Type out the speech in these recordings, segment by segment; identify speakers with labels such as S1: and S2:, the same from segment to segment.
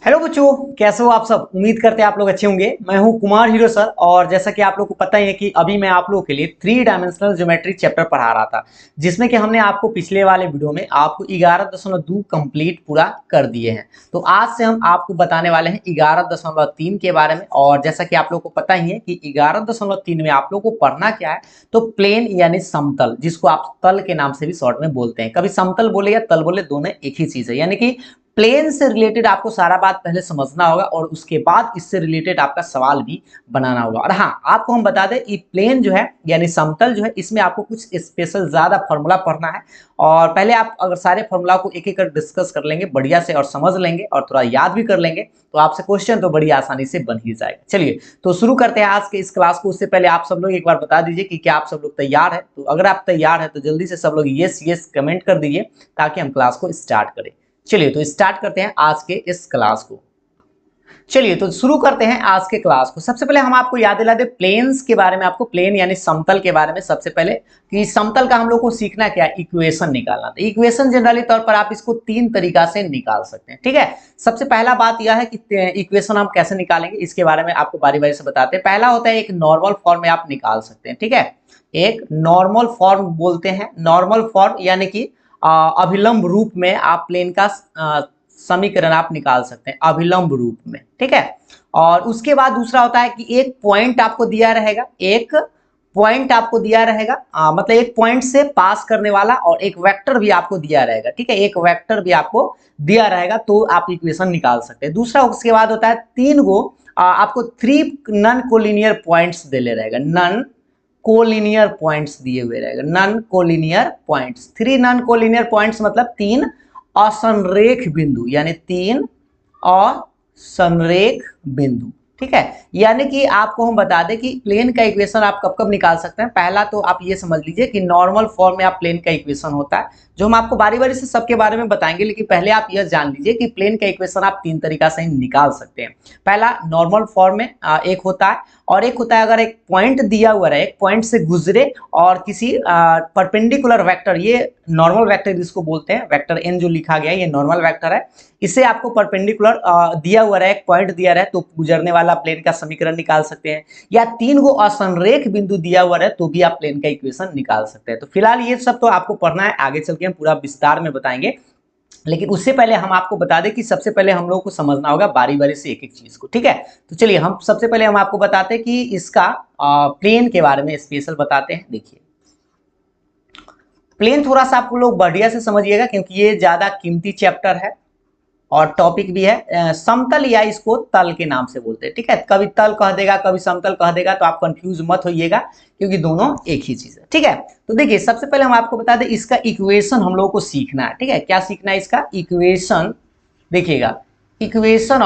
S1: Hello बच्चों, कैसे हो आप सब। उम्मीद करते हैं आप लोग अच्छे होंगे। मैं हूं कुमार हीरो सर और जैसा कि आप लोग को पता ही है कि अभी मैं आप लोगों के लिए 3 डायमेंशनल ज्योमेट्री चैप्टर पढ़ा रहा था, जिसमें कि हमने आपको पिछले वाले वीडियो में आपको 11.2 कंप्लीट पूरा कर दिए हैं। तो आज से हम आपको बताने वाले हैं 11.3 के बारे में। और जैसा कि आप लोग को पता ही है कि 11.3 में आप लोग को पढ़ना क्या है, तो प्लेन यानी समतल, जिसको आप तल के नाम से भी शॉर्ट में बोलते हैं। कभी समतल बोले या तल बोले, दोनों एक ही चीज है। यानी कि प्लेन से रिलेटेड आपको सारा बात पहले समझना होगा और उसके बाद इससे रिलेटेड आपका सवाल भी बनाना होगा। और हाँ, आपको हम बता दें कि प्लेन जो है यानी समतल जो है, इसमें आपको कुछ स्पेशल ज्यादा फॉर्मूला पढ़ना है। और पहले आप अगर सारे फॉर्मूला को एक एक कर डिस्कस कर लेंगे बढ़िया से और समझ लेंगे और थोड़ा याद भी कर लेंगे, तो आपसे क्वेश्चन तो बड़ी आसानी से बन ही जाएगा। चलिए तो शुरू करते हैं आज के इस क्लास को। उससे पहले आप सब लोग एक बार बता दीजिए कि क्या आप सब लोग तैयार है। तो अगर आप तैयार है तो जल्दी से सब लोग यस यस कमेंट कर दीजिए ताकि हम क्लास को स्टार्ट करें। चलिए तो स्टार्ट करते हैं आज के इस क्लास को। चलिए तो शुरू करते हैं आज के क्लास को। सबसे पहले हम आपको याद दिला दें प्लेन्स के बारे में, आपको प्लेन यानी समतल के बारे में। सबसे पहले कि समतल का हम लोग को सीखना क्या है, इक्वेशन निकालना। तो इक्वेशन जनरली तौर पर आप इसको 3 तरीका से निकाल सकते हैं, ठीक है। सबसे पहला बात यह है कि इक्वेशन हम कैसे निकालेंगे, इसके बारे में आपको बारी बारी से बताते हैं। पहला होता है एक नॉर्मल फॉर्म में आप निकाल सकते हैं, ठीक है। एक नॉर्मल फॉर्म बोलते हैं। नॉर्मल फॉर्म यानी कि अभिलंब रूप में आप प्लेन का समीकरण आप निकाल सकते हैं अभिलंब रूप में, ठीक है। और उसके बाद दूसरा होता है कि एक पॉइंट आपको दिया रहेगा, एक पॉइंट आपको दिया रहेगा, मतलब एक पॉइंट से पास करने वाला, और एक वेक्टर भी आपको दिया रहेगा, ठीक है। एक वेक्टर भी आपको दिया रहेगा तो आप इक्वेशन निकाल सकते हैं। दूसरा उसके बाद होता है 3 गो आपको 3 नॉन कोलिनियर पॉइंट्स दे ले रहेगा। नॉन कोलिनियर पॉइंट्स दिए हुए रहेगा। Non collinear points, 3 non collinear points मतलब 3 असंरेख बिंदु, यानी 3 असंरेख बिंदु, ठीक है। यानी कि आपको हम बता दें कि प्लेन का इक्वेशन आप कब कब निकाल सकते हैं। पहला तो आप ये समझ लीजिए कि नॉर्मल फॉर्म में आप प्लेन का इक्वेशन होता है, जो हम आपको बारी बारी से सबके बारे में बताएंगे। लेकिन पहले आप यह जान लीजिए कि प्लेन का इक्वेशन आप 3 तरीका से निकाल सकते हैं। पहला नॉर्मल फॉर्म में एक होता है, और एक होता है अगर एक पॉइंट दिया हुआ है, एक पॉइंट से गुजरे और किसी परपेंडिकुलर वेक्टर, ये नॉर्मल वेक्टर जिसको बोलते हैं, वेक्टर एन जो लिखा गया है ये नॉर्मल वेक्टर है। इसे आपको परपेंडिकुलर दिया हुआ है, एक पॉइंट दिया है, तो गुजरने वाला प्लेन का समीकरण निकाल सकते हैं। या 3 गो असंरेख बिंदु दिया हुआ है तो भी आप प्लेन का इक्वेशन निकाल सकते हैं। तो फिलहाल ये सब तो आपको पढ़ना है, आगे चल के हम पूरा विस्तार में बताएंगे। लेकिन उससे पहले हम आपको बता दें कि सबसे पहले हम लोग को समझना होगा बारी बारी से एक एक चीज को, ठीक है। तो चलिए हम सबसे पहले हम आपको बताते हैं कि इसका प्लेन के बारे में स्पेशल बताते हैं। देखिए प्लेन थोड़ा सा आप लोग बढ़िया से समझिएगा क्योंकि ये ज्यादा कीमती चैप्टर है और टॉपिक भी है। समतल या इसको तल के नाम से बोलते हैं, ठीक है। कभी तल कह देगा कभी समतल कह देगा, तो आप कंफ्यूज मत होइएगा क्योंकि दोनों एक ही चीज है, ठीक है। तो देखिए सबसे पहले हम आपको बता दें इसका इक्वेशन हम लोग को सीखना है, ठीक है। क्या सीखना है, इसका इक्वेशन। देखिएगा equation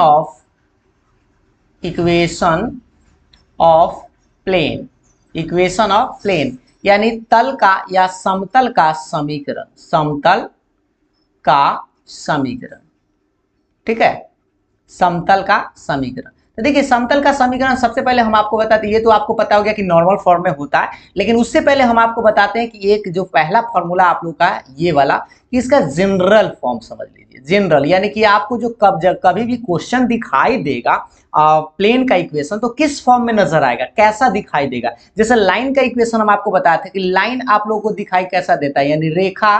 S1: of plane, equation of plane यानी तल का या समतल का समीकरण, समतल का समीकरण, ठीक है। समतल का समीकरण। तो देखिए समतल का समीकरण सबसे पहले हम आपको बताते हैं, ये तो आपको पता हो गया कि नॉर्मल फॉर्म में होता है। लेकिन उससे पहले हम आपको बताते हैं कि एक जो पहला फॉर्मूला आप लोग का है ये वाला, कि इसका जनरल फॉर्म समझ लीजिए। जनरल यानी कि आपको जो कभी भी क्वेश्चन दिखाई देगा प्लेन का इक्वेशन, तो किस फॉर्म में नजर आएगा, कैसा दिखाई देगा। जैसे लाइन का इक्वेशन हम आपको बताते हैं कि लाइन आप लोगों को दिखाई कैसा देता है, यानी रेखा।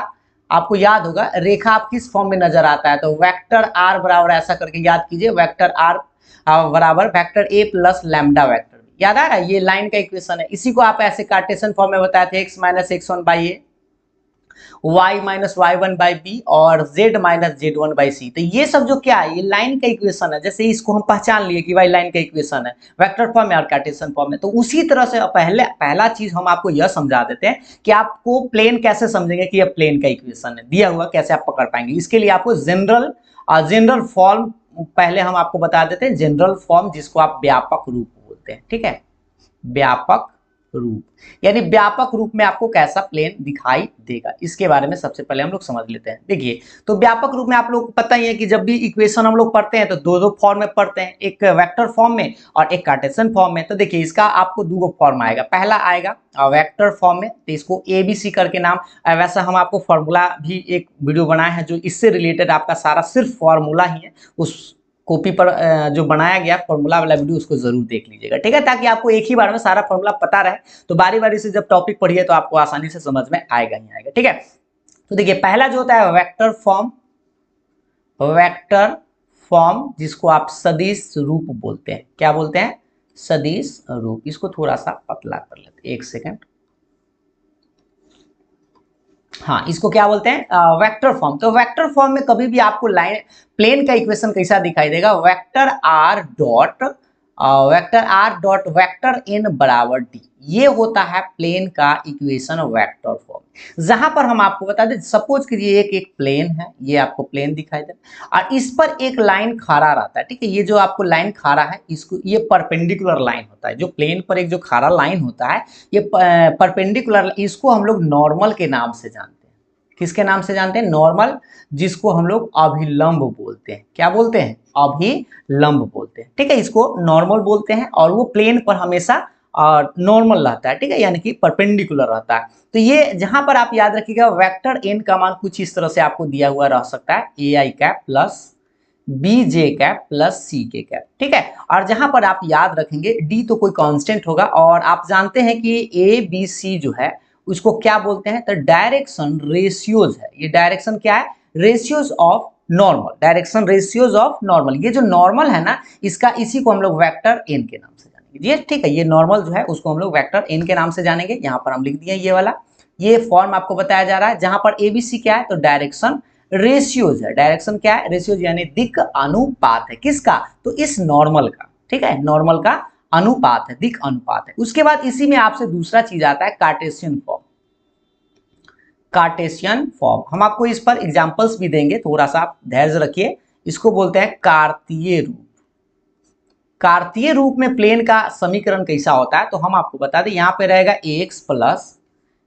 S1: आपको याद होगा रेखा आप किस फॉर्म में नजर आता है, तो वेक्टर आर बराबर, ऐसा करके याद कीजिए, वेक्टर आर बराबर vector A plus lambda vector. याद आ रहा है, ये लाइन का इक्वेशन है। इसी को आप ऐसे कार्टेशियन फॉर्म में बताए थे, x minus x1 by A, y minus y1 by B और z minus z1 by C. तो ये सब जो क्या है, ये लाइन का इक्वेशन है। जैसे इसको हम पहचान लिए कि भाई लाइन का इक्वेशन है, वेक्टर फॉर्म में और कार्टेशियन फॉर्म में। तो उसी तरह से पहला चीज हम आपको यह समझा देते हैं कि आपको प्लेन कैसे समझेंगे कि यह प्लेन का इक्वेशन है दिया हुआ, कैसे आप पकड़ पाएंगे। इसके लिए आपको जनरल फॉर्म पहले हम आपको बता देते हैं, जनरल फॉर्म जिसको आप व्यापक रूप बोलते हैं, ठीक है। व्यापक रूप यानी व्यापक रूप में आपको कैसा प्लेन दिखाई देगा, इसके बारे में सबसे पहले हम लोग समझ लेते हैं। देखिए तो व्यापक रूप में आप लोग को पता ही है कि जब भी इक्वेशन हम लोग पढ़ते हैं तो दो फॉर्म में पढ़ते हैं, एक वेक्टर फॉर्म में और एक कार्टेशियन फॉर्म में। तो देखिए इसका आपको 2 फॉर्म आएगा। पहला आएगा वेक्टर फॉर्म में, तो इसको ABC करके नाम। वैसा हम आपको फॉर्मूला भी एक वीडियो बनाए हैं जो इससे रिलेटेड आपका सारा सिर्फ फॉर्मूला ही है, उस कॉपी पर जो बनाया गया फॉर्मूला वाला वीडियो उसको जरूर देख लीजिएगा, ठीक है, ताकि आपको एक ही बार में सारा फॉर्मूला पता रहे, तो बारी बारी से जब टॉपिक पढ़िए तो आपको आसानी से समझ में आएगा ही आएगा, ठीक है। तो देखिए पहला जो होता है वेक्टर फॉर्म, वेक्टर फॉर्म जिसको आप सदिश रूप बोलते हैं, क्या बोलते हैं, सदिश रूप। इसको थोड़ा सा पतला कर लेते हैं, एक सेकेंड। हाँ, इसको क्या बोलते हैं, वेक्टर फॉर्म। तो वेक्टर फॉर्म में कभी भी आपको लाइन प्लेन का इक्वेशन कैसा दिखाई देगा, वेक्टर एन बराबर डी, ये होता है प्लेन का इक्वेशन वेक्टर फॉर्म। जहां पर हम आपको बता दें, सपोज कीजिए एक प्लेन है, ये आपको प्लेन दिखाई दे और इस पर एक लाइन खड़ा रहता है, ठीक है, ये जो आपको लाइन खड़ा है इसको, ये परपेंडिकुलर लाइन होता है, जो प्लेन पर एक जो खड़ा लाइन होता है ये परपेंडिकुलर, इसको हम लोग नॉर्मल के नाम से जानते हैं। किसके नाम से जानते हैं, नॉर्मल, जिसको हम लोग अभिलंब बोलते हैं। क्या बोलते हैं, अभिलंब बोलते हैं, ठीक है, इसको नॉर्मल बोलते हैं और वो प्लेन पर हमेशा नॉर्मल रहता है, ठीक है, यानी कि परपेंडिकुलर रहता है। तो ये जहां पर आप याद रखिएगा वेक्टर एन का मान कुछ इस तरह से आपको दिया हुआ रह सकता है, A I cap plus B J cap plus सी के कैप, ठीक है। और जहां पर आप याद रखेंगे डी तो कोई कांस्टेंट होगा, और आप जानते हैं कि ए बी सी जो है उसको क्या बोलते हैं, तो डायरेक्शन रेशियोज है। ये डायरेक्शन क्या है, ratios of normal, direction ratios of normal. ये जो नॉर्मल है ना, इसका इसी को हम लोग वेक्टर एन के नाम से जानेंगे, ये ठीक है, ये नॉर्मल जो है उसको हम लोग वेक्टर एन के नाम से जानेंगे। यहाँ पर हम लिख दिए ये वाला, ये फॉर्म आपको बताया जा रहा है, जहां पर एबीसी क्या है, तो डायरेक्शन रेशियोज है। डायरेक्शन क्या है, रेशियोज यानी दिक् अनुपात है, किसका, तो इस नॉर्मल का, ठीक है, नॉर्मल का अनुपात है, दिक् अनुपात है। उसके बाद इसी में आपसे दूसरा चीज आता है कार्टेशियन फॉर्म। कार्टेशियन फॉर्म हम आपको इस पर एग्जांपल्स भी देंगे, थोड़ा सा आप धैर्य रखिए। इसको बोलते हैं कार्तीय रूप। कार्तीय रूप में प्लेन का समीकरण कैसा होता है, तो हम आपको बता दें, यहां पे रहेगा x plus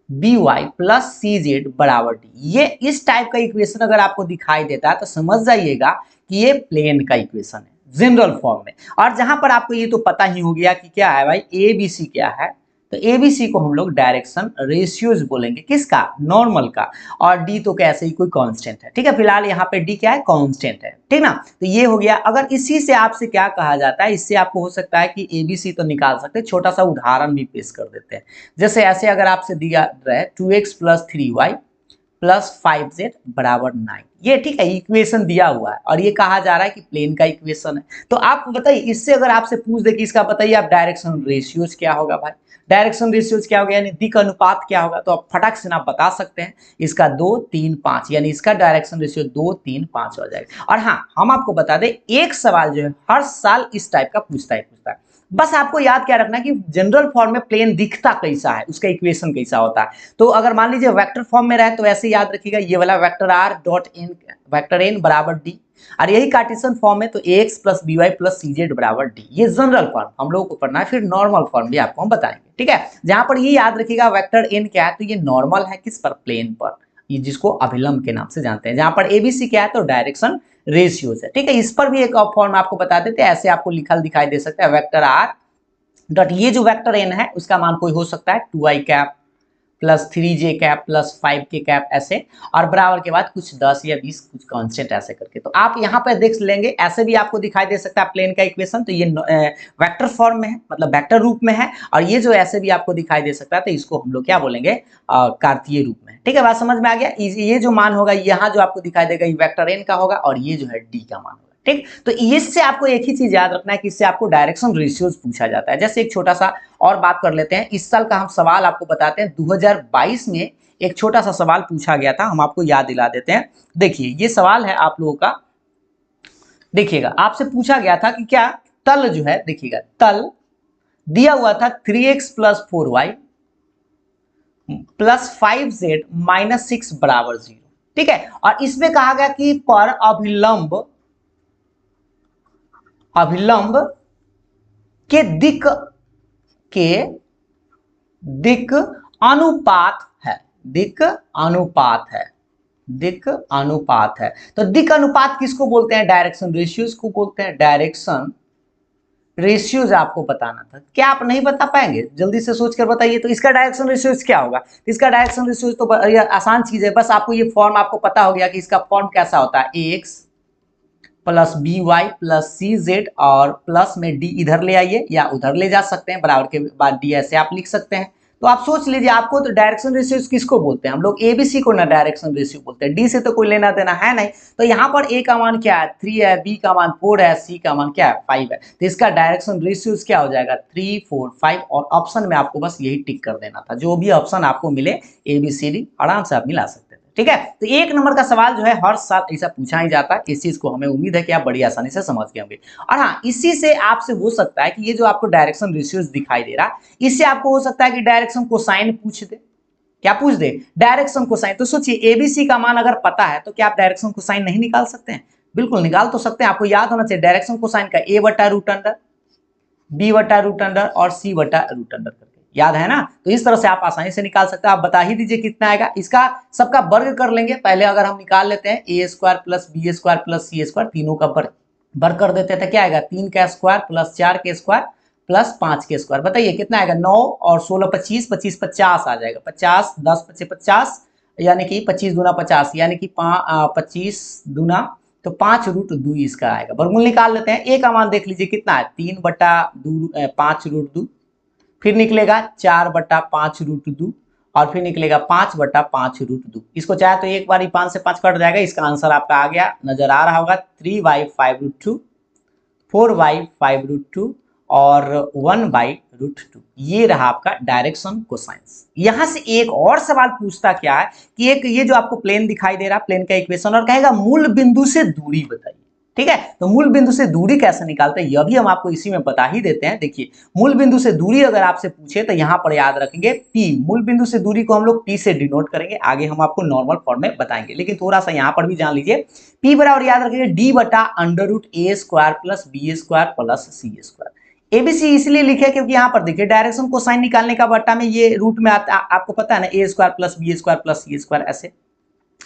S1: b y plus c z बराबर डी। ये इस टाइप का इक्वेशन अगर आपको दिखाई देता है तो समझ जाइएगा कि ये प्लेन का इक्वेशन है जनरल फॉर्म में। और जहां पर आपको ये तो पता ही हो गया कि क्या है भाई, ए बी सी क्या है, तो ए बी सी को हम लोग डायरेक्शन रेशियोज बोलेंगे, किसका, नॉर्मल का। और डी तो कैसे ही कोई कांस्टेंट है, ठीक है, फिलहाल यहाँ पे डी क्या है, कांस्टेंट है, ठीक ना। तो ये हो गया। अगर इसी से आपसे क्या कहा जाता है, इससे आपको हो सकता है कि ए बी सी तो निकाल सकते हैं, छोटा सा उदाहरण भी पेश कर देते हैं। जैसे ऐसे अगर आपसे दिया रहे 2x plus 3y plus 5z बराबर 9, ये ठीक है इक्वेशन दिया हुआ है और ये कहा जा रहा है कि प्लेन का इक्वेशन है। तो आप बताइए, इससे अगर आपसे पूछ दे कि इसका बताइए आप डायरेक्शन रेशियोज क्या होगा भाई, डायरेक्शन रेशियोज क्या होगा, यानी दिक् अनुपात क्या होगा, तो आप फटाक से ना बता सकते हैं, इसका 2 3 5, यानी इसका डायरेक्शन रेशियो 2 3 5 हो जाएगा। और हाँ, हम आपको बता दें, एक सवाल जो है हर साल इस टाइप का पूछता है। बस आपको याद क्या रखना है कि जनरल फॉर्म में प्लेन दिखता कैसा है, उसका इक्वेशन कैसा होता है। तो अगर मान लीजिए वेक्टर फॉर्म में रहे तो ऐसे याद रखिएगा, ये वाला vector are dot n, vector N बराबर डी। और यही कार्टेशियन फॉर्म में तो x plus b y plus c z बराबर डी, ये जनरल फॉर्म हम लोगों को पढ़ना है। फिर नॉर्मल फॉर्म भी आपको हम बताएंगे, ठीक है। जहां पर ये याद रखिएगा वेक्टर एन क्या है, तो ये नॉर्मल है किस पर, प्लेन पर, ये जिसको अभिलंब के नाम से जानते हैं। जहां पर एबीसी क्या है, तो डायरेक्शन रेशियोज है, ठीक है। इस पर भी एक फॉर्म आपको बता देते हैं, ऐसे आपको लिखा दिखाई दे सकता है, वेक्टर आर डॉट, ये जो वेक्टर एन है उसका मान कोई हो सकता है 2i cap plus 3j cap plus 5k cap, ऐसे, और बराबर के बाद कुछ 10 या 20 कुछ कांस्टेंट ऐसे करके। तो आप यहाँ पर देख लेंगे, ऐसे भी आपको दिखाई दे सकता है प्लेन का इक्वेशन, तो ये वेक्टर फॉर्म में है, मतलब वेक्टर रूप में है। और ये जो ऐसे भी आपको दिखाई दे सकता है, तो इसको हम लोग क्या बोलेंगे, कार्तीय रूप में, ठीक है। बात समझ में आ गया। ये जो मान होगा यहाँ जो आपको दिखाई देगा, ये वेक्टर एन का होगा और ये जो है डी का मान होगा, ठीक। तो इससे आपको एक ही चीज याद रखना है कि इससे आपको डायरेक्शन रेशियोज पूछा जाता है। जैसे एक छोटा सा और बात कर लेते हैं, इस साल का हम सवाल आपको बताते हैं। 2022 में एक छोटा सा सवाल पूछा गया था, हम आपको याद दिला देते हैं। देखिए ये सवाल है आप लोगों का, देखिएगा आपसे पूछा गया था कि क्या तल जो है, देखिएगा तल दिया हुआ था 3x plus 4y plus 5z minus 6 बराबर 0, ठीक है। और इसमें कहा गया कि पर अभिलंब के दिक् अनुपात है, दिक् अनुपात है, दिक् अनुपात है। तो दिक् अनुपात किसको बोलते हैं, डायरेक्शन रेशियोज को बोलते हैं। डायरेक्शन रेशियोज आपको बताना था, क्या आप नहीं बता पाएंगे, जल्दी से सोच कर बताइए। तो इसका डायरेक्शन रेशियोज क्या होगा, इसका डायरेक्शन रेशियोज तो आसान चीज है, बस आपको ये फॉर्म आपको पता हो गया कि इसका फॉर्म कैसा होता है, x plus b y plus c z और प्लस में डी इधर ले आइए या उधर ले जा सकते हैं, बराबर के बाद डी ऐसे आप लिख सकते हैं। तो आप सोच लीजिए, आपको तो डायरेक्शन रेशियो किसको बोलते हैं, हम लोग एबीसी को ना डायरेक्शन रेशियो बोलते हैं, डी से तो कोई लेना देना है नहीं। तो यहाँ पर ए का मान क्या है 3 है, बी का मान 4 है, सी का मान क्या है 5 है, तो इसका डायरेक्शन रेशियो क्या हो जाएगा 3 4 5 और ऑप्शन में आपको बस यही टिक कर देना था, जो भी ऑप्शन आपको मिले एबीसीडी आराम से आप मिला सकते हैं। ठीक है, तो एक नंबर का सवाल जो है हर साल ऐसा पूछा ही जाता है, इस चीज को हमें उम्मीद है कि आप बड़ी आसानी से समझ गए होंगे। और हाँ, इसी से आपसे हो सकता है कि ये जो आपको डायरेक्शन रेशियोज दिखाई दे रहा, इससे आपको हो सकता है कि डायरेक्शन कोसाइन पूछ दे। क्या पूछ दे, डायरेक्शन कोसाइन। तो सोचिए एबीसी का मान अगर पता है तो क्या आप डायरेक्शन कोसाइन नहीं निकाल सकते हैं, बिल्कुल निकाल तो सकते हैं। आपको याद होना चाहिए डायरेक्शन कोसाइन का ए बटा रूट अंडर, बी बटा रूट अंडर और सी बटा रूट अंडर, याद है ना। तो इस तरह से आप आसानी से निकाल सकते हैं। आप बता ही दीजिए कितना आएगा, इसका सबका वर्ग कर लेंगे पहले। अगर हम निकाल लेते हैं a square plus B square plus C square, तीनों का वर्ग कर देते हैं तो क्या आएगा 3 का स्क्वायर प्लस 4 के स्क्वायर प्लस 5 के स्क्वायर। बताइए कितना आएगा 9 और 16 25 25 50 आ जाएगा। 50 10 25 50 यानी कि 25 दूना 50 यानी कि 25 दूना तो 5 रूट 2 इसका आएगा। वर्गमूल निकाल लेते हैं। ए का मान देख लीजिए कितना है 3 बटा 5 रूट 2, फिर निकलेगा 4 बटा 5 रूट 2 और फिर निकलेगा 5 बटा 5 रूट 2। इसको चाहे तो एक बार ही 5 से 5 कट जाएगा। इसका आंसर आपका आ गया, नजर आ रहा होगा 3y 5 रूट 2, 4y 5 रूट 2 और 1/√2। ये रहा आपका डायरेक्शन कोसाइंस। यहां से एक और सवाल पूछता क्या है कि एक ये जो आपको प्लेन दिखाई दे रहा, प्लेन का इक्वेशन, और कहेगा मूल बिंदु से दूरी बताइए। ठीक है, तो मूल बिंदु से दूरी कैसे निकालते हैं यह भी हम आपको इसी में बता ही देते हैं। देखिए मूल बिंदु से दूरी अगर आपसे पूछे तो यहां पर याद रखेंगे P, मूल बिंदु से दूरी को हम लोग P से डिनोट करेंगे, आगे हम आपको नॉर्मल फॉर्म में बताएंगे, लेकिन थोड़ा सा यहां पर भी जान लीजिए P बराबर याद रखेंगे D बटा √a square plus B square plus C square. ABC इसलिए लिखे क्योंकि यहाँ पर देखिए डायरेक्शन को साइन निकालने का बट्टा में ये रूट में आता, आपको पता है ना a square plus B square plus C square, ऐसे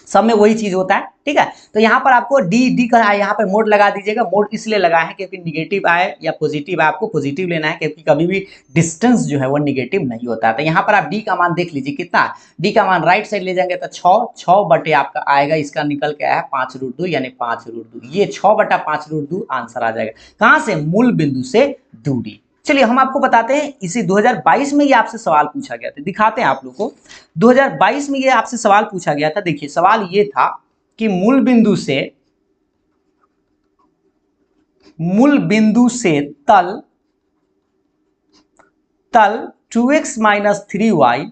S1: सब में वही चीज होता है। ठीक है, तो यहाँ पर आपको डी का यहाँ पे मोड लगा दीजिएगा। मोड इसलिए लगाए हैं क्योंकि निगेटिव आए या पॉजिटिव आए, आपको पॉजिटिव लेना है क्योंकि कभी भी डिस्टेंस जो है वो निगेटिव नहीं होता है। तो यहाँ पर आप डी का मान देख लीजिए कितना, डी का मान राइट साइड ले जाएंगे तो 6 बटे आपका आएगा, इसका निकल के आया 5 रूट 2 यानी 5 रूट 2, ये 6 बटा 5 रूट 2 आंसर आ जाएगा। कहाँ से, मूल बिंदु से दूरी। चलिए हम आपको बताते हैं, इसी 2022 में ये आपसे सवाल पूछा गया था, दिखाते हैं आप लोग को। 2022 में ये आपसे सवाल पूछा गया था। देखिए सवाल ये था कि मूल बिंदु से तल 2x minus 3y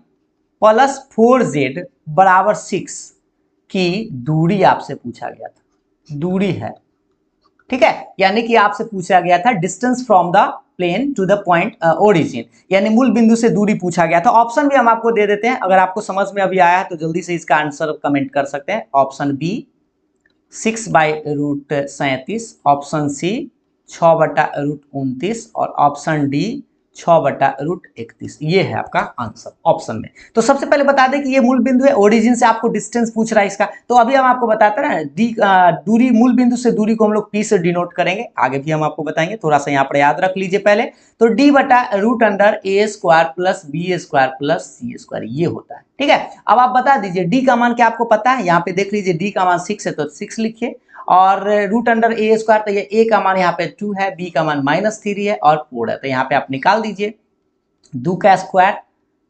S1: plus 4z बराबर 6 की दूरी आपसे पूछा गया था। दूरी है, ठीक है, यानी कि आपसे पूछा गया था distance from the plane to the point origin, यानी मूल बिंदु से दूरी पूछा गया था। ऑप्शन भी हम आपको दे देते हैं, अगर आपको समझ में अभी आया है तो जल्दी से इसका आंसर कमेंट कर सकते हैं। ऑप्शन बी 6/√37, ऑप्शन सी 6/√29 और ऑप्शन डी 6/√31। ये है आपका आंसर ऑप्शन में। तो सबसे पहले बता दें कि ये मूल बिंदु है, ओरिजिन से आपको डिस्टेंस पूछ रहा है इसका, तो अभी हम आपको बताते हैं डी दूरी, मूल बिंदु से दूरी को हम लोग पी से डिनोट करेंगे, आगे भी हम आपको बताएंगे, थोड़ा सा यहाँ पर याद रख लीजिए पहले। तो D/√a square plus B square plus सी स्क्वायर ये होता है। ठीक है, अब आप बता दीजिए डी का मान क्या आपको पता है, यहाँ पे देख लीजिए डी का मान 6 है तो 6 लिखिए, और √a स्क्वायर तो ये a का मान यहाँ पे 2 है, b का मान -3 है और 4 है, तो यहाँ पे आप निकाल दीजिए 2 का स्क्वायर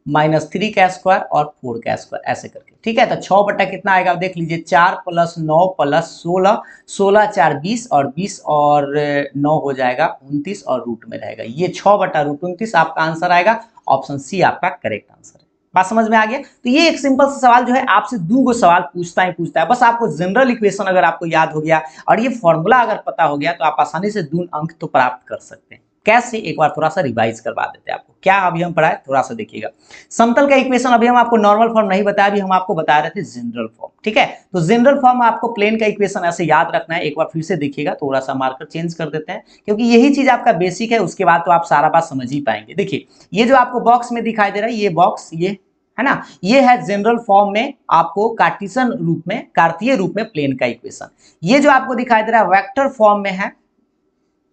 S1: -3 का स्क्वायर और 4 का स्क्वायर ऐसे करके। ठीक है, तो 6 बटा कितना आएगा देख लीजिए 4 + 9 + 16, 16 4 20 और 20 और 9 हो जाएगा 29 और रूट में रहेगा, ये 6/√29 आपका आंसर आएगा। ऑप्शन सी आपका करेक्ट आंसर है। बात समझ में आ गया। तो ये एक सिंपल सा सवाल जो है आपसे 2 सवाल पूछता है, बस आपको जनरल इक्वेशन अगर आपको याद हो गया और ये फॉर्मूला अगर पता हो गया तो आप आसानी से 2 अंक तो प्राप्त कर सकते हैं। कैसे, एक बार थोड़ा सा रिवाइज करवा देते हैं आपको। क्या अभी हम पढ़ाए, थोड़ा सा देखिएगा। समतल का इक्वेशन अभी हम आपको नॉर्मल फॉर्म नहीं बताया, अभी हम आपको बता रहे थे जनरल फॉर्म। ठीक है, तो जनरल फॉर्म आपको प्लेन का इक्वेशन ऐसे याद रखना है। एक बार फिर से देखिएगा, थोड़ा सा मार्कर चेंज कर देते हैं क्योंकि यही चीज आपका बेसिक है, उसके बाद तो आप सारा बात समझ ही पाएंगे। देखिए ये जो आपको बॉक्स में दिखाई दे रहा है, ये बॉक्स ये है ना, ये है जनरल फॉर्म में आपको कार्टेशियन रूप में, कार्तीय रूप में प्लेन का इक्वेशन। ये जो आपको दिखाई दे रहा है वेक्टर फॉर्म में है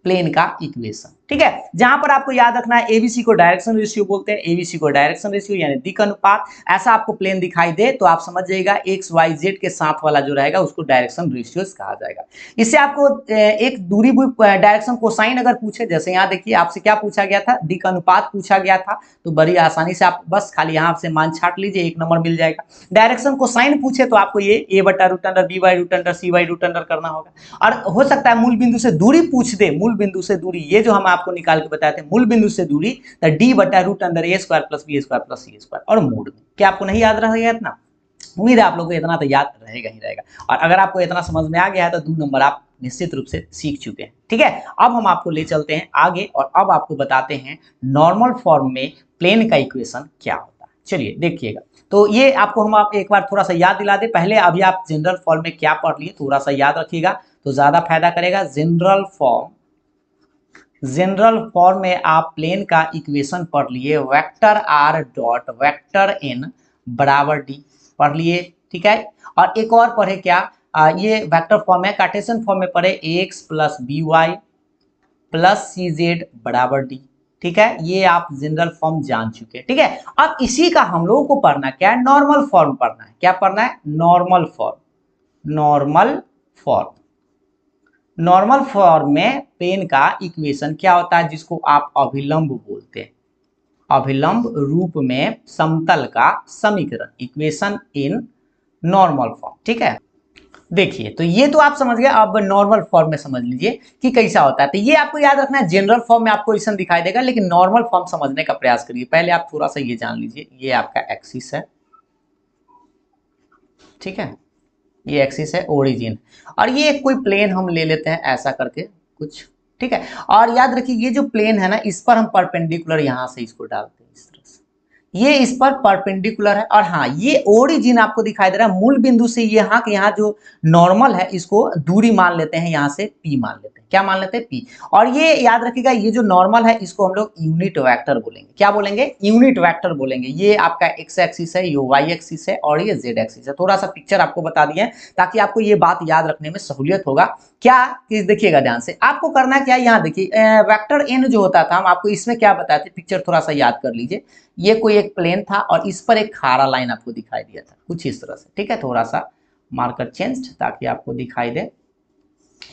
S1: प्लेन का इक्वेशन। ठीक है। जहां पर आपको याद रखना है एबीसी को डायरेक्शन रेशियो बोलते हैं, एबीसी को डायरेक्शन रेशियो यानी दिक् अनुपात। ऐसा आपको प्लेन दिखाई दे तो आप समझ जाइएगा एक्स वाई जेड के साथ वाला जो रहेगा उसको डायरेक्शन रेशियोज कहा जाएगा। इससे आपको एक दूरी डायरेक्शन कोसाइन अगर पूछे, जैसे यहाँ देखिए आपसे क्या पूछा गया था, दिक् अनुपात पूछा गया था, तो बड़ी आसानी से आप बस खाली यहाँ से मान छाट लीजिए, 1 नंबर मिल जाएगा। डायरेक्शन कोसाइन पूछे तो आपको ये a बटा root under b by root under c by root under करना होगा। और हो सकता है मूल बिंदु से दूरी पूछ दे, मूल बिंदु से दूरी, ये जो हम आपको निकाल के बताए थे मूल बिंदु से दूरी, तो d बटा root under a square plus b square plus c square. और मोड में क्या आपको नहीं याद रहेगा इतना? उम्मीद है आप लोगों को इतना तो याद रहेगा ही रहेगा। और अगर आपको इतना समझ में आ गया है तो 2 नंबर आप निश्चित रूप से सीख चुके हैं। ठीक है, अब हम आपको ले चलते हैं आगे और अब आपको बताते हैं नॉर्मल फॉर्म में प्लेन का इक्वेशन क्या होता है। चलिए देखिएगा, तो ये आपको हम आप एक बार थोड़ा सा याद दिला दे पहले। अभी आप जनरल फॉर्म में क्या पढ़ लिए थोड़ा सा याद रखिएगा तो ज्यादा फायदा करेगा। जनरल फॉर्म में आप प्लेन का इक्वेशन पढ़ लिए, vector are dot vector N बराबर डी पढ़ लिए। ठीक है, और एक और पढ़े क्या, ये वेक्टर फॉर्म है, कार्टेशियन फॉर्म में पढ़े x plus b y plus c z बराबर डी। ठीक है, ये आप जनरल फॉर्म जान चुके हैं। ठीक है, अब इसी का हम लोगों को पढ़ना क्या है, नॉर्मल फॉर्म पढ़ना है। क्या पढ़ना है? Normal form. नॉर्मल फॉर्म में प्लेन का इक्वेशन क्या होता है, जिसको आप अभिलंब बोलते हैं। अभिलंब रूप में समतल का समीकरण, इक्वेशन इन नॉर्मल फॉर्म। ठीक है, देखिए तो ये तो आप समझ गए। अब नॉर्मल फॉर्म में समझ लीजिए कि कैसा होता है। तो ये आपको याद रखना है, जनरल फॉर्म में आपको इक्वेशन दिखाई देगा, लेकिन नॉर्मल फॉर्म समझने का प्रयास करिए। पहले आप थोड़ा सा ये जान लीजिए, ये आपका एक्सिस है, ठीक है, ये एक्सिस है, ओरिजिन, और ये कोई प्लेन हम ले लेते हैं ऐसा करके कुछ। ठीक है, और याद रखिए ये जो प्लेन है ना, इस पर हम परपेंडिकुलर यहां से इसको डालते हैं इस तरह से, ये इस पर परपेंडिकुलर है। और हाँ, ये ओरिजिन आपको दिखाई दे रहा है, मूल बिंदु से यहाँ के यहाँ जो नॉर्मल है इसको दूरी मान लेते हैं, यहाँ से p मान लेते हैं। क्या मान लेते हैं? p। और ये याद रखिएगा, ये जो नॉर्मल है इसको हम लोग यूनिट वेक्टर बोलेंगे। क्या बोलेंगे? यूनिट वेक्टर बोलेंगे। ये आपका एक्स एक्सिस है, ये वाई एक्सिस है और ये जेड एक्सिस है। थोड़ा सा पिक्चर आपको बता दिए ताकि आपको ये बात याद रखने में सहूलियत होगा। क्या कि देखिएगा ध्यान से, आपको करना क्या है, यहाँ देखिए वेक्टर एन जो होता था, हम आपको इसमें क्या बताए थे, पिक्चर थोड़ा सा याद कर लीजिए। ये कोई एक प्लेन था और इस पर एक खारा लाइन आपको दिखाई दिया था कुछ इस तरह से। ठीक है, थोड़ा सा मार्कर चेंज ताकि आपको दिखाई दे।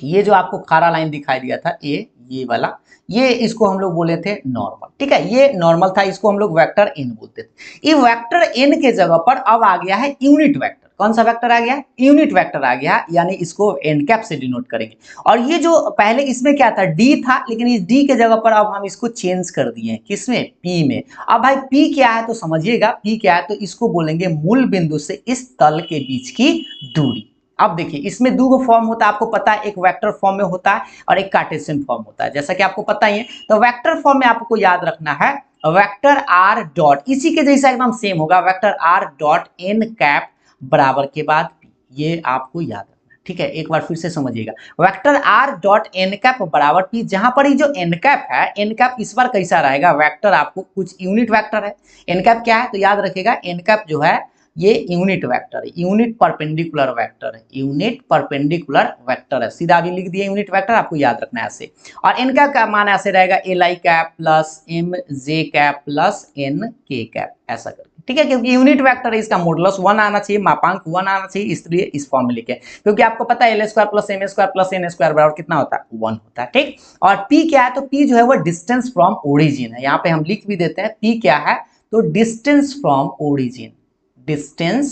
S1: ये जो आपको खारा लाइन दिखाई दिया था, ये वाला, ये इसको हम लोग बोले थे नॉर्मल। ठीक है, ये नॉर्मल था, इसको हम लोग वेक्टर एन बोलते थे। ये वेक्टर एन के जगह पर अब आ गया है यूनिट वेक्टर। कौन सा वेक्टर आ गया? यूनिट वेक्टर आ गया, यानी इसको एन कैप से डिनोट करेंगे। और ये जो पहले इसमें क्या था, डी था, लेकिन इस डी के जगह पर अब हम इसको चेंज कर दिए हैं, किसमें? पी में। अब भाई पी क्या है तो समझिएगा, पी क्या है तो इसको बोलेंगे मूल बिंदु से इस तल के बीच की दूरी। अब देखिए इसमें दो फॉर्म होता है, आपको पता है, एक वेक्टर फॉर्म में होता है और एक कार्टेशियन फॉर्म होता है, जैसा कि आपको पता ही है। तो वेक्टर फॉर्म में आपको याद रखना है वेक्टर आर डॉट, इसी के जैसा एकदम सेम होगा, vector are dot N cap बराबर के बाद पी, ये आपको याद रखना है। ठीक है, एक बार फिर से समझिएगा, vector are dot N cap बराबर पी, जहां पर ये जो एन कैप है, एन कैप इस बार कैसा रहेगा, वेक्टर आपको कुछ यूनिट वेक्टर है। एन कैप क्या है तो याद रखिएगा, एन कैप जो है ये यूनिट वेक्टर है, यूनिट परपेंडिकुलर वेक्टर है, यूनिट परपेंडिकुलर वेक्टर है। सीधा भी लिख दिया यूनिट वेक्टर, आपको याद रखना है ऐसे। और इनका क्या मान ऐसे रहेगा, L I cap plus M J cap plus N K cap, ऐसा करके। ठीक है, क्योंकि यूनिट वेक्टर है, इसका मॉडुलस 1 आना चाहिए, मापांक 1 आना चाहिए, इसलिए इस फॉर्म में लिखे। क्योंकि आपको पता है L square plus M square plus N square बराबर कितना होता है? 1 होता है। ठीक, और पी क्या है तो पी जो है वो डिस्टेंस फ्रॉम ओरिजिन है, यहाँ पे हम लिख भी देते हैं पी क्या है तो distance from origin, distance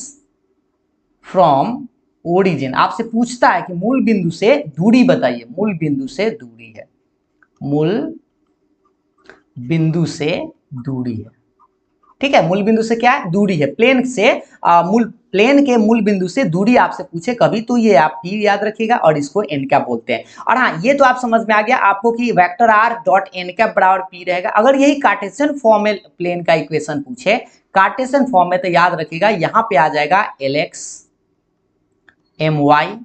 S1: from origin. आपसे पूछता है कि मूल बिंदु से दूरी बताइए, मूल बिंदु से दूरी है, मूल बिंदु से दूरी है। ठीक है, मूल बिंदु से क्या है? दूरी है। प्लेन से प्लेन के मूल बिंदु से दूरी आपसे पूछे कभी तो ये आप पी याद रखिएगा और इसको एन कैप बोलते हैं। और हाँ, ये तो आप समझ में आ गया आपको कि vector are dot N cap बराबर पी रहेगा। अगर यही कार्टेशियन फॉर्म में प्लेन का इक्वेशन पूछे, कार्टेशियन फॉर्म में, तो याद रखिएगा यहाँ पे आ जाएगा L X M Y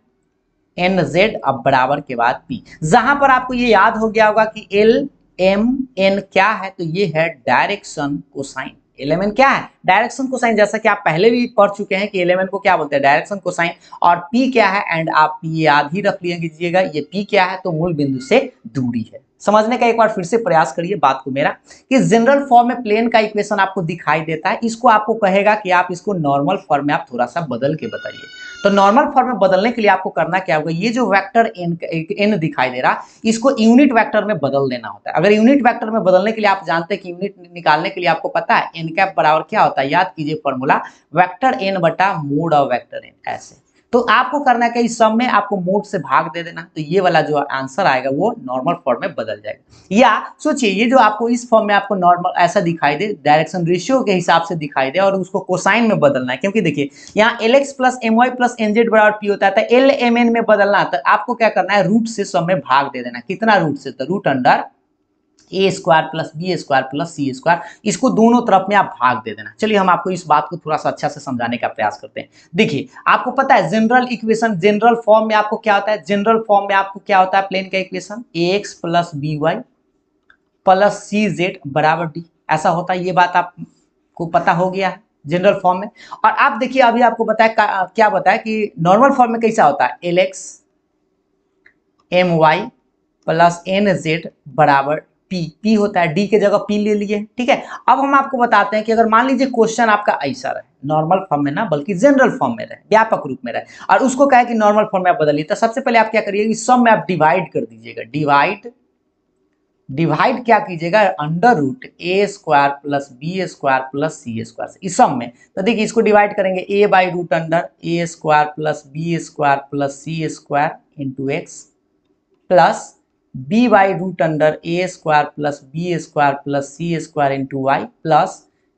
S1: N Z अब बराबर के बाद पी। जहां पर आपको ये याद हो गया होगा कि एल एम एन क्या है तो ये है डायरेक्शन कोसाइन। एलिमेंट क्या है? डायरेक्शन कोसाइन, जैसा कि आप पहले भी पढ़ चुके हैं कि एलिमेंट को क्या बोलते हैं? Direction cosine. और पी क्या है, एंड आप ये याद ही रख लीजिएगा, ये पी क्या है तो मूल बिंदु से दूरी है। समझने का एक बार फिर से प्रयास करिए बात को मेरा, कि जनरल फॉर्म में प्लेन का इक्वेशन आपको दिखाई देता है, इसको आपको कहेगा कि आप इसको नॉर्मल फॉर्म में आप थोड़ा सा बदल के बताइए। तो नॉर्मल फॉर्म में बदलने के लिए आपको करना क्या होगा, ये जो वेक्टर एन दिखाई दे रहा, इसको यूनिट वेक्टर में बदल देना होता है। अगर यूनिट वेक्टर में बदलने के लिए आप जानते हैं कि यूनिट निकालने के लिए आपको पता है एन कैप बराबर क्या होता है, याद कीजिए फॉर्मूला, वेक्टर एन बटा मोड ऑफ वेक्टर एन। ऐसे तो आपको करना है कि इस सब में आपको मोड से भाग दे देना, तो ये वाला जो आंसर आएगा वो नॉर्मल फॉर्म में बदल जाएगा। या सोचिए ये जो आपको इस फॉर्म में आपको नॉर्मल ऐसा दिखाई दे, डायरेक्शन रेशियो के हिसाब से दिखाई दे, और उसको कोसाइन में बदलना है, क्योंकि देखिए यहाँ LX plus MY plus NZ बराबर P होता है, तो LMN में बदलना, तो आपको क्या करना है, रूट से सब में भाग दे देना। कितना रूट से, तो root under a square plus B square plus C square, इसको दोनों तरफ में आप भाग दे देना। चलिए हम आपको इस बात को थोड़ा सा अच्छा से समझाने का प्रयास करते हैं। देखिए आपको पता है जनरल इक्वेशन, जनरल फॉर्म में आपको क्या होता है, जनरल फॉर्म में आपको क्या होता है, प्लेन का equation ax plus by plus cz बराबर d, ऐसा होता है। ये बात आपको पता हो गया है जनरल फॉर्म में। और आप देखिए अभी आपको बताया क्या बताया कि नॉर्मल फॉर्म में कैसा होता है, lx my प्लस nz बराबर p होता है, d के जगह p ले लिए, ठीक है। अब हम आपको बताते हैं कि अगर मान लीजिए क्वेश्चन आपका ऐसा रहे, नॉर्मल फॉर्म में ना बल्कि जनरल फॉर्म में रहे, व्यापक रूप में रहे, और उसको कहे कि नॉर्मल फॉर्म में आप बदलिए, तो सबसे पहले आप क्या करिएगा, सब में आप डिवाइड कर दीजिएगा। डिवाइड क्या कीजिएगा, under root a square plus B square plus C square से, इस सब में। तो देखिए इसको डिवाइड करेंगे, a by root under a square plus B square plus C square into x plus b by root under a square plus B square plus C square into y plus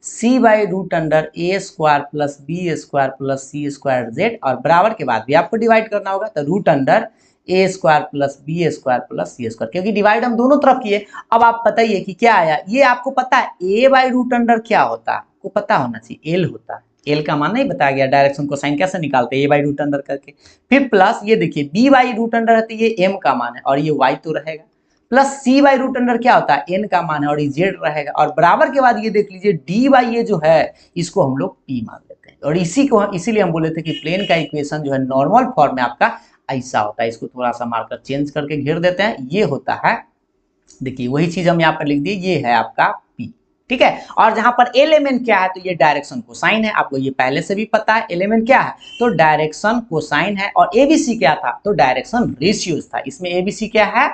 S1: C by root under a square plus B square plus C square z, और बराबर के बाद भी आपको divide करना होगा, तो root under a square plus B square plus C square, क्योंकि डिवाइड हम दोनों तरफ किए। अब आप बताइए कि क्या आया, ये आपको पता है ए बाई रूट अंडर क्या होता है, आपको पता होना चाहिए, एल होता है। एल का मान नहीं बताया गया, डायरेक्शन को साइन कैसे निकालते हैं, ए बाई रूट अंडर करके। फिर प्लस ये देखिए बी बाई रूट अंडर है, तो ये एम का मान है और ये वाई तो रहेगा, plus C by root under क्या होता है, एन का मान है और ये जेड रहेगा, और बराबर के बाद ये देख लीजिए डी बाई ये जो है इसको हम लोग पी मान लेते हैं, और इसी को इसीलिए हम बोले थे कि प्लेन का इक्वेशन जो है नॉर्मल फॉर्म में आपका ऐसा होता है। इसको थोड़ा सा मार्कर चेंज करके घेर देते हैं, ये होता है, देखिए वही चीज हम यहाँ पर लिख दिए, ये है आपका P, ठीक है। और जहां पर एलिमेंट क्या है, तो ये डायरेक्शन कोसाइन है, आपको ये पहले से भी पता है। एलिमेंट क्या है, तो डायरेक्शन कोसाइन है, और एबीसी क्या था, तो डायरेक्शन रेशियोज था। इसमें एबीसी क्या है,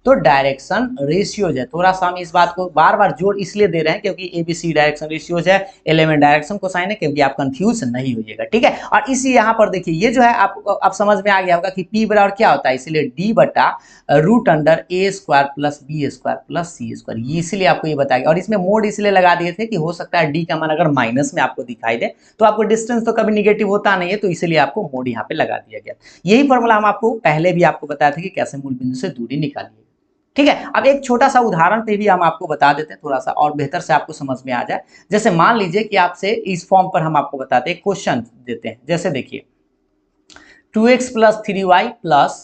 S1: तो डायरेक्शन रेशियोज है। थोड़ा सा हम इस बात को बार बार जोर इसलिए दे रहे हैं क्योंकि एबीसी डायरेक्शन रेशियोज है, एलिमेंट डायरेक्शन कोसाइन है, क्योंकि आप कंफ्यूज नहीं होइएगा, ठीक है। और इसी यहाँ पर देखिए ये जो है आप समझ में आ गया होगा कि पी बराबर क्या होता है, इसलिए डी बटा root under a square plus B square plus C square, ये इसलिए आपको ये बताया। और इसमें मोड इसलिए लगा दिए थे कि हो सकता है डी का मान अगर माइनस में आपको दिखाई दे, तो आपको डिस्टेंस तो कभी निगेटिव होता नहीं है, तो इसलिए आपको मोड यहाँ पे लगा दिया गया। यही फॉर्मूला हम आपको पहले भी आपको बताया था कि कैसे मूल बिंदु से दूरी निकालिए, ठीक है। अब एक छोटा सा उदाहरण पे भी हम आपको बता देते हैं, थोड़ा सा और बेहतर से आपको समझ में आ जाए। जैसे मान लीजिए कि आपसे इस फॉर्म पर हम आपको बताते हैं, क्वेश्चन देते हैं, जैसे देखिए 2x plus 3y plus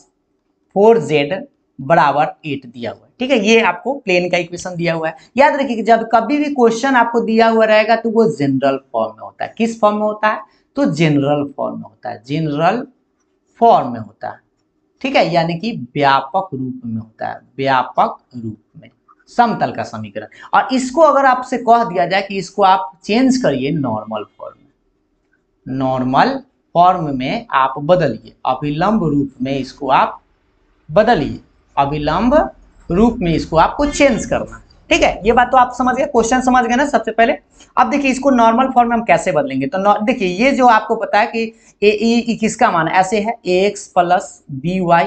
S1: 4z बराबर 8 दिया हुआ है, ठीक है। ये आपको प्लेन का इक्वेशन दिया हुआ है। याद रखिए कि जब कभी भी क्वेश्चन आपको दिया हुआ रहेगा तो वो जनरल फॉर्म में होता है। किस फॉर्म में होता है, तो जनरल फॉर्म में होता है, जनरल फॉर्म में होता है, ठीक है, यानी कि व्यापक रूप में होता है, व्यापक रूप में समतल का समीकरण। और इसको अगर आपसे कह दिया जाए कि इसको आप चेंज करिए नॉर्मल फॉर्म में, नॉर्मल फॉर्म में आप बदलिए, अभिलंब रूप में इसको आप बदलिए, अभिलंब रूप में इसको आपको चेंज करना, ठीक है। ये बात तो आप समझ गए, क्वेश्चन समझ गए ना सबसे पहले। अब देखिए इसको नॉर्मल फॉर्म में हम कैसे बदलेंगे, तो देखिए ये जो आपको पता है कि ए किसका मान ऐसे है, ax plus b y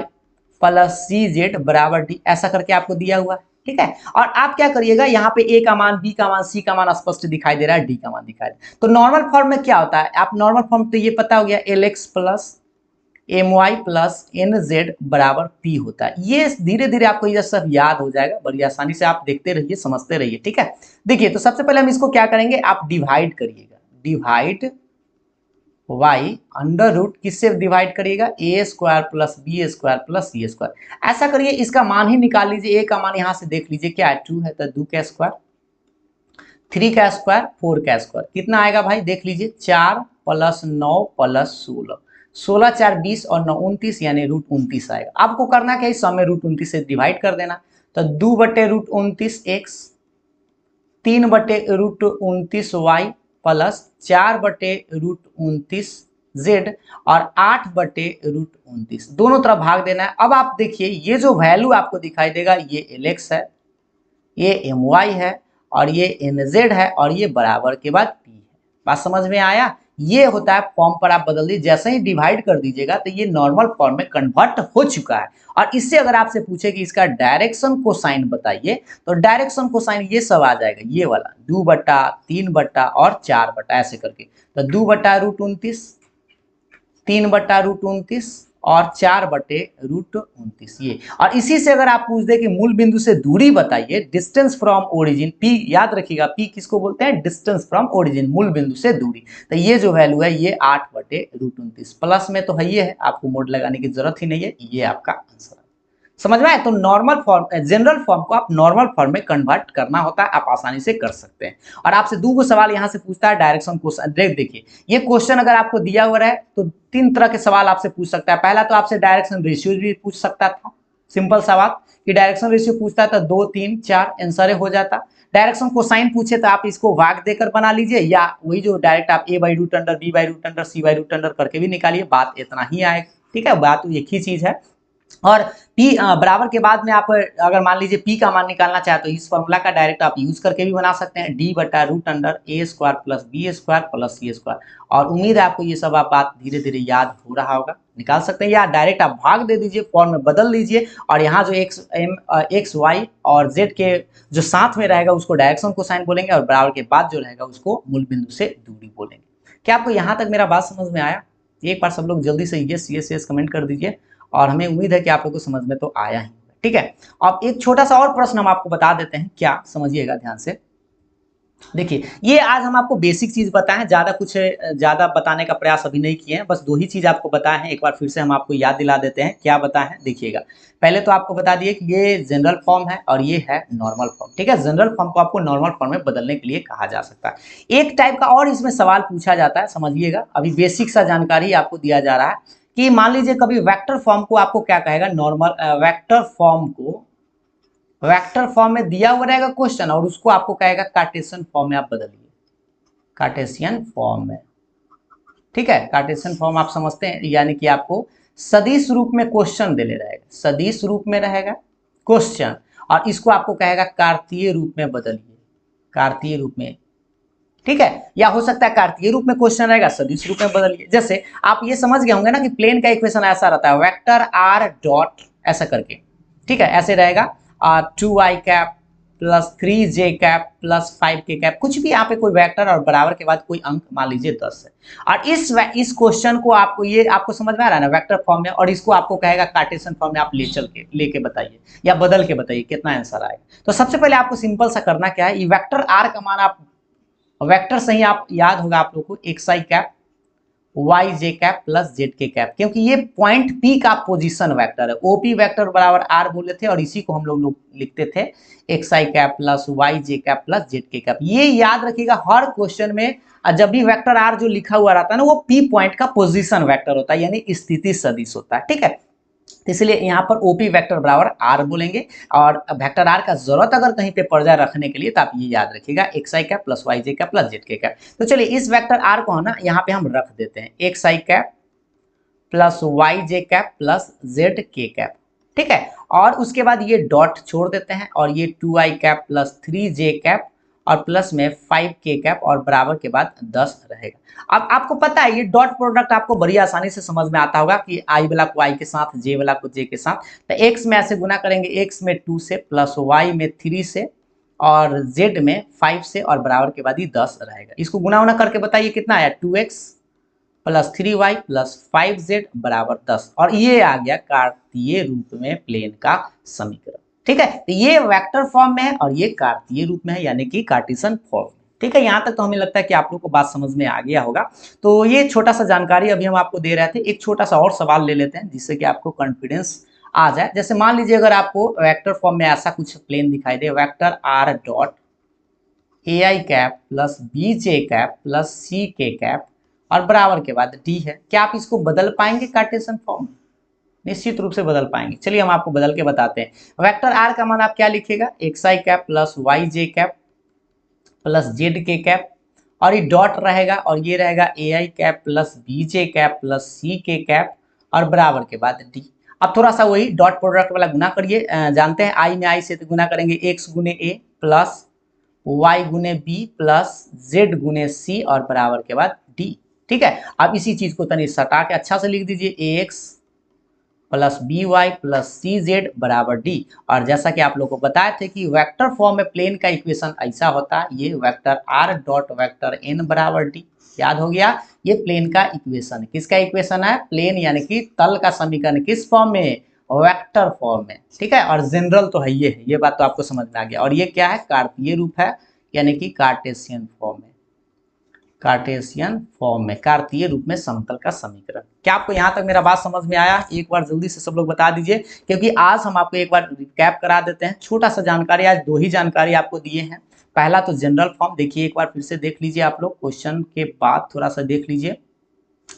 S1: plus c z बराबर डी, ऐसा करके आपको दिया हुआ है, ठीक है। और आप क्या करिएगा, यहाँ पे ए का मान, बी का मान, सी का मान स्पष्ट दिखाई दे रहा है, डी का मान दिखाई दे रहा है। तो नॉर्मल फॉर्म में क्या होता है, आप नॉर्मल फॉर्म तो ये पता हो गया, L plus M Y plus N Z बराबर पी होता है। ये धीरे धीरे आपको ये सब याद हो जाएगा, बड़ी आसानी से आप देखते रहिए, समझते रहिए, ठीक है। देखिए तो सबसे पहले हम इसको क्या करेंगे, आप डिवाइड करिएगा, डिवाइड वाई अंडर रूट किससे डिवाइड करिएगा, a square plus B square plus C square, ऐसा करिए। इसका मान ही निकाल लीजिए, ए का मान यहाँ से देख लीजिए क्या है, 2 है, तो 2 का स्क्वायर, 3 का स्क्वायर, 4 का स्क्वायर, कितना आएगा भाई देख लीजिए, 4 प्लस 9 प्लस 16, 16 4 20 और 9 29, यानी रूट 29 आएगा। आपको करना क्या, इस सब में रूट 29 से डिवाइड कर देना, तो 2/√29x, 3/√29y प्लस 4/√29z और 8/√29 दोनों तरफ भाग देना है। अब आप देखिए ये जो वैल्यू आपको दिखाई देगा ये LX है, ये My है और ये NZ है और ये बराबर के बाद P है। बात समझ में आया? ये होता है फॉर्म पर आप बदल दीजिए, जैसे ही डिवाइड कर दीजिएगा तो ये नॉर्मल फॉर्म में कन्वर्ट हो चुका है। और इससे अगर आपसे पूछे कि इसका डायरेक्शन कोसाइन बताइए तो डायरेक्शन कोसाइन ये सब आ जाएगा, ये वाला 2/3 और 4 ऐसे करके। तो 2/√29, 3/√29 और 4/√29 ये। और इसी से अगर आप पूछ दे कि मूल बिंदु से दूरी बताइए, डिस्टेंस फ्रॉम ओरिजिन, P याद रखिएगा, P किसको बोलते हैं? डिस्टेंस फ्रॉम ओरिजिन, मूल बिंदु से दूरी। तो ये जो वैल्यू है ये 8/√29 प्लस में तो है, ये है, आपको मोड लगाने की जरूरत ही नहीं है, ये आपका आंसर है। समझ में आए? तो नॉर्मल फॉर्म, जनरल फॉर्म को आप नॉर्मल फॉर्म में कन्वर्ट करना होता है, आप आसानी से कर सकते हैं। और आपसे दो सवाल यहाँ से पूछता है डायरेक्शन क्वेश्चन। देखिए ये क्वेश्चन अगर आपको दिया हुआ है तो 3 तरह के सवाल आपसे पूछ सकता है। पहला तो आपसे डायरेक्शन रेशियो भी पूछ सकता था, सिंपल सवाल कि डायरेक्शन रेशियो पूछता था, 2 3 4 आंसर हो जाता। डायरेक्शन कोसाइन पूछे तो आप इसको भाग देकर बना लीजिए, या वही जो डायरेक्ट आप a/√अंडर, b/√अंडर, c/√अंडर करके भी निकालिए, बात इतना ही आएगा। ठीक है, बात तो एक ही चीज है। और P बराबर के बाद में आप अगर मान लीजिए P का मान निकालना चाहे तो इस फॉर्मूला का डायरेक्ट आप यूज करके भी बना सकते हैं, d/√a² plus b² plus c²। और उम्मीद है आपको ये सब आप बात धीरे धीरे याद हो रहा होगा, निकाल सकते हैं, या डायरेक्ट आप भाग दे दीजिए, फॉर्म में बदल लीजिए और यहाँ जो x y और z के जो साथ में रहेगा उसको डायरेक्शन कोसाइन बोलेंगे और बराबर के बाद जो रहेगा उसको मूल बिंदु से दूरी बोलेंगे। क्या आपको यहाँ तक मेरा बात समझ में आया? एक बार सब लोग जल्दी से यस कमेंट कर दीजिए और हमें उम्मीद है कि आप लोग को समझ में तो आया ही। ठीक है, अब एक छोटा सा और प्रश्न हम आपको बता देते हैं, क्या समझिएगा ध्यान से। देखिए ये आज हम आपको बेसिक चीज बताएं, ज्यादा बताने का प्रयास अभी नहीं किए हैं, बस 2 ही चीज आपको बताए हैं। एक बार फिर से हम आपको याद दिला देते हैं क्या बताए हैं। देखिएगा, पहले तो आपको बता दिए कि ये जनरल फॉर्म है और ये है नॉर्मल फॉर्म। ठीक है, जनरल फॉर्म को आपको नॉर्मल फॉर्म में बदलने के लिए कहा जा सकता है। एक टाइप का और इसमें सवाल पूछा जाता है, समझिएगा, अभी बेसिक सा जानकारी आपको दिया जा रहा है कि मान लीजिए कभी वेक्टर फॉर्म को आपको क्या कहेगा, नॉर्मल वेक्टर फॉर्म को वेक्टर फॉर्म में दिया हुआ रहेगा क्वेश्चन और उसको आपको कहेगा कार्टेशियन फॉर्म में आप बदलिए, कार्टेशियन फॉर्म में। ठीक है, कार्टेशियन फॉर्म आप समझते हैं, यानी कि आपको सदिश रूप में क्वेश्चन दे ले रहेगा, सदिश रूप में रहेगा क्वेश्चन और इसको आपको कहेगा कार्तीय रूप में बदलिए, कार्तीय रूप में। ठीक है, या हो सकता है कार्तीय रूप में क्वेश्चन रहेगा, सदिश रूप में बदलिए। जैसे आप ये समझ गए होंगे ना कि प्लेन का इक्वेशन ऐसा रहता है, वेक्टर r डॉट ऐसा करके, ठीक है, ऐसे रहेगा 2i plus 3j plus 5k, कुछ भी यहाँ पे कोई वेक्टर और बराबर के बाद कोई अंक, मान लीजिए 10 है। और इस क्वेश्चन को आपको, ये आपको समझ में आ रहा है ना, वेक्टर फॉर्म में, और इसको आपको कहेगा कार्टेशियन फॉर्म में आप लेके बताइए या बदल के बताइए कितना आंसर आएगा। तो सबसे पहले आपको सिंपल सा करना क्या है, ये वेक्टर r का मान आप वेक्टर से ही आप याद होगा आप लोग को xi yj प्लस zk, क्योंकि ये पॉइंट P का पोजीशन वेक्टर है। OP वेक्टर बराबर r बोले थे और इसी को हम लोग लिखते थे xi plus yj plus zk। ये याद रखिएगा हर क्वेश्चन में जब भी वेक्टर r जो लिखा हुआ रहता है ना वो P पॉइंट का पोजीशन वेक्टर होता है, यानी स्थिति सदिश होता है। ठीक है, इसलिए यहाँ पर OP वेक्टर बराबर r बोलेंगे और वेक्टर r का जरूरत अगर कहीं पे पड़ जाए रखने के लिए तो आप ये याद रखिएगा xi plus yj plus zk। तो चलिए इस वेक्टर r को ना यहाँ पे हम रख देते हैं xi plus yj plus zk। ठीक है, और उसके बाद ये डॉट छोड़ देते हैं और ये 2i प्लस 3j और प्लस में 5k और बराबर के बाद 10 रहेगा। अब आपको पता है ये डॉट प्रोडक्ट आपको बड़ी आसानी से समझ में आता होगा कि i वाला को i के साथ, j वाला को j के साथ। तो x में ऐसे गुना करेंगे, x में 2 से प्लस y में 3 से और z में 5 से और बराबर के बाद ही 10 रहेगा। इसको गुना उना करके बताइए कितना आया, 2x plus 3y plus 5z बराबर 10, और ये आ गया कार्तीय रूप में प्लेन का समीकरण। ठीक है, तो ये वेक्टर फॉर्म में है और ये कार्तीय रूप में है, यानी कि कार्टेशियन फॉर्म। ठीक है, यहाँ तक तो हमें लगता है कि आप लोग को बात समझ में आ गया होगा। तो ये छोटा सा जानकारी अभी हम आपको दे रहे थे। एक छोटा सा और सवाल ले लेते हैं जिससे कि आपको कॉन्फिडेंस आ जाए। जैसे मान लीजिए अगर आपको वेक्टर फॉर्म में ऐसा कुछ प्लेन दिखाई दे, vector r dot ai plus bj plus ck और बराबर के बाद d है, क्या आप इसको बदल पाएंगे कार्टेशियन फॉर्म में? निश्चित रूप से बदल पाएंगे। चलिए हम आपको बदल के बताते हैं। वेक्टर आर का मान आप क्या लिखिएगा, x i cap plus y j cap plus z k cap, और ये डॉट रहेगा और ये रहेगा a I cap plus B J cap plus सी के कैप और बराबर के बाद डी। अब थोड़ा सा वही डॉट प्रोडक्ट वाला गुना करिए, जानते हैं आई में आई से तो गुना करेंगे एक्स गुने ए प्लस वाई गुने बी प्लस जेड गुने सी और बराबर के बाद डी। ठीक है, अब इसी चीज को तनी सटा के अच्छा से लिख दीजिए, a x plus b y plus c z बराबर डी। और जैसा कि आप लोग को बताए थे कि वेक्टर फॉर्म में प्लेन का इक्वेशन ऐसा होता है, ये vector are dot vector N बराबर डी। याद हो गया, ये प्लेन का इक्वेशन है। किसका इक्वेशन है, प्लेन यानी कि तल का समीकरण। किस फॉर्म में, वेक्टर फॉर्म में। ठीक है, और जनरल तो है ये बात तो आपको समझ में आ गया। और ये क्या है, कार्तीय रूप है यानी कि कार्टेशियन फॉर्म है, कार्टेशियन फॉर्म में कार्तीय रूप में समतल का समीकरण। क्या आपको यहाँ तक मेरा बात समझ में आया? एक बार जल्दी से सब लोग बता दीजिए, क्योंकि आज हम आपको एक बार रिकैप करा देते हैं। छोटा सा जानकारी, आज दो ही जानकारी आपको दिए हैं। पहला तो जनरल फॉर्म, देखिए एक बार फिर से देख लीजिए आप लोग, क्वेश्चन के बाद थोड़ा सा देख लीजिए।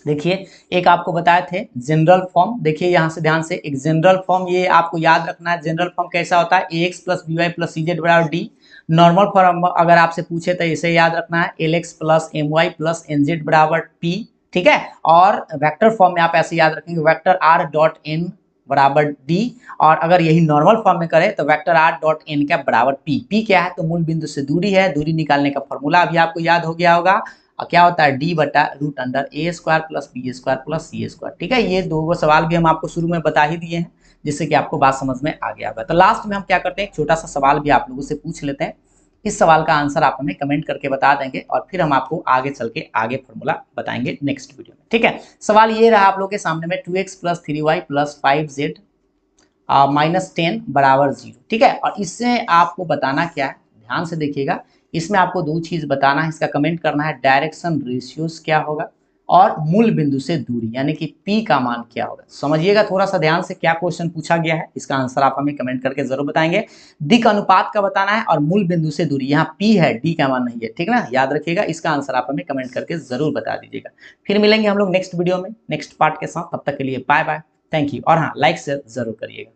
S1: देखिए एक आपको बताए थे जनरल फॉर्म, देखिए यहाँ से ध्यान से, एक जनरल फॉर्म ये आपको याद रखना है। जनरल फॉर्म कैसा होता है, a x plus b y plus c z बराबर डी। नॉर्मल फॉर्म अगर आपसे पूछे तो इसे याद रखना है, l x plus M Y plus N Z बराबर पी। ठीक है, और वेक्टर फॉर्म में आप ऐसे याद रखेंगे, वेक्टर आर डॉट एन बराबर डी। और अगर यही नॉर्मल फॉर्म में करें तो vector are dot N cap बराबर पी। पी क्या है, तो मूल बिंदु से दूरी है, दूरी निकालने का फॉर्मूला अभी आपको याद हो गया होगा। और क्या होता है, डी बटा root under a square plus B square plus C square. ठीक है, ये दो सवाल भी हम आपको शुरू में बता ही दिए हैं, जिससे कि आपको बात समझ में आ गया होगा। तो लास्ट में हम क्या करते हैं, एक छोटा सा सवाल भी आप लोगों से पूछ लेते हैं। इस सवाल का आंसर आप हमें कमेंट करके बता देंगे और फिर हम आपको आगे चल के आगे फॉर्मूला बताएंगे नेक्स्ट वीडियो में। ठीक है, सवाल ये रहा आप लोग के सामने में, 2x plus 3y plus 5z minus 10 बराबर 0। ठीक है, और इससे आपको बताना क्या है, ध्यान से देखिएगा। इसमें आपको दो चीज बताना है, इसका कमेंट करना है, डायरेक्शन रेशियोज क्या होगा और मूल बिंदु से दूरी यानी कि P का मान क्या होगा। समझिएगा थोड़ा सा ध्यान से क्या क्वेश्चन पूछा गया है, इसका आंसर आप हमें कमेंट करके जरूर बताएंगे। दिक् अनुपात का बताना है और मूल बिंदु से दूरी, यहाँ P है, D का मान नहीं है। ठीक है ना, याद रखिएगा, इसका आंसर आप हमें कमेंट करके जरूर बता दीजिएगा। फिर मिलेंगे हम लोग नेक्स्ट वीडियो में नेक्स्ट पार्ट के साथ, तब तक के लिए बाय बाय, थैंक यू। और हाँ, लाइक शेयर जरूर करिएगा।